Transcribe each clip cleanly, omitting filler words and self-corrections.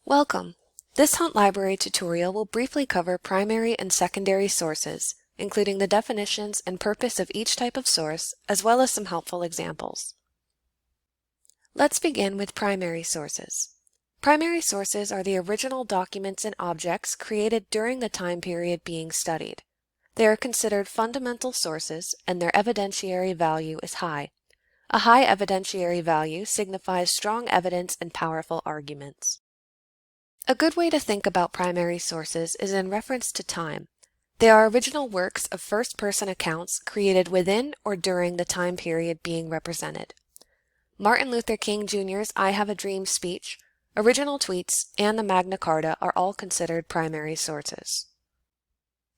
Welcome! This Hunt Library tutorial will briefly cover primary and secondary sources, including the definitions and purpose of each type of source, as well as some helpful examples. Let's begin with primary sources. Primary sources are the original documents and objects created during the time period being studied. They are considered fundamental sources, and their evidentiary value is high. A high evidentiary value signifies strong evidence and powerful arguments. A good way to think about primary sources is in reference to time. They are original works of first-person accounts created within or during the time period being represented. Martin Luther King Jr.'s I Have a Dream speech, original tweets, and the Magna Carta are all considered primary sources.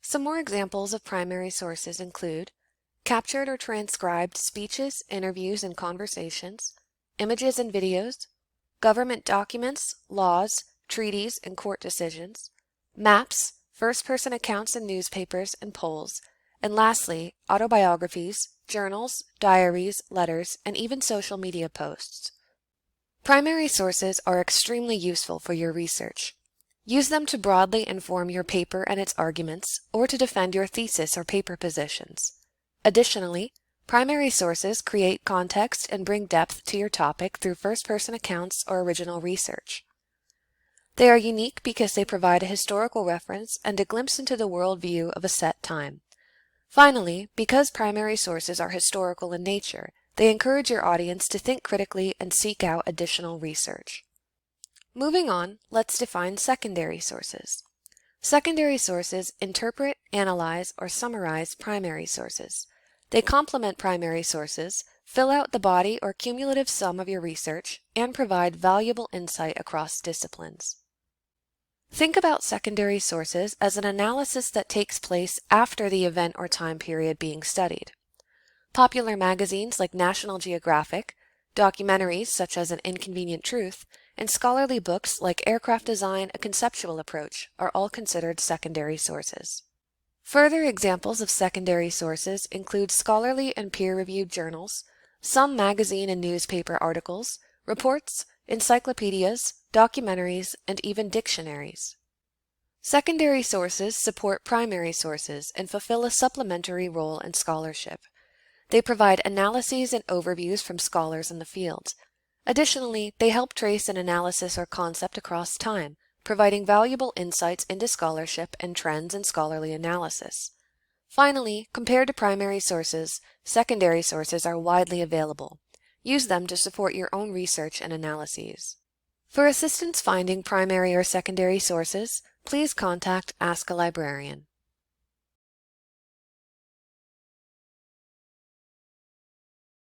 Some more examples of primary sources include captured or transcribed speeches, interviews, and conversations, images and videos, government documents, laws, treaties, and court decisions, maps, first-person accounts in newspapers and polls, and lastly, autobiographies, journals, diaries, letters, and even social media posts. Primary sources are extremely useful for your research. Use them to broadly inform your paper and its arguments, or to defend your thesis or paper positions. Additionally, primary sources create context and bring depth to your topic through first-person accounts or original research. They are unique because they provide a historical reference and a glimpse into the worldview of a set time. Finally, because primary sources are historical in nature, they encourage your audience to think critically and seek out additional research. Moving on, let's define secondary sources. Secondary sources interpret, analyze, or summarize primary sources. They complement primary sources, fill out the body or cumulative sum of your research, and provide valuable insight across disciplines. Think about secondary sources as an analysis that takes place after the event or time period being studied. Popular magazines like National Geographic, documentaries such as An Inconvenient Truth, and scholarly books like Aircraft Design: A Conceptual Approach are all considered secondary sources. Further examples of secondary sources include scholarly and peer-reviewed journals, some magazine and newspaper articles, reports, encyclopedias, documentaries, and even dictionaries. Secondary sources support primary sources and fulfill a supplementary role in scholarship. They provide analyses and overviews from scholars in the field. Additionally, they help trace an analysis or concept across time, providing valuable insights into scholarship and trends in scholarly analysis. Finally, compared to primary sources, secondary sources are widely available. Use them to support your own research and analyses. For assistance finding primary or secondary sources, please contact Ask a Librarian.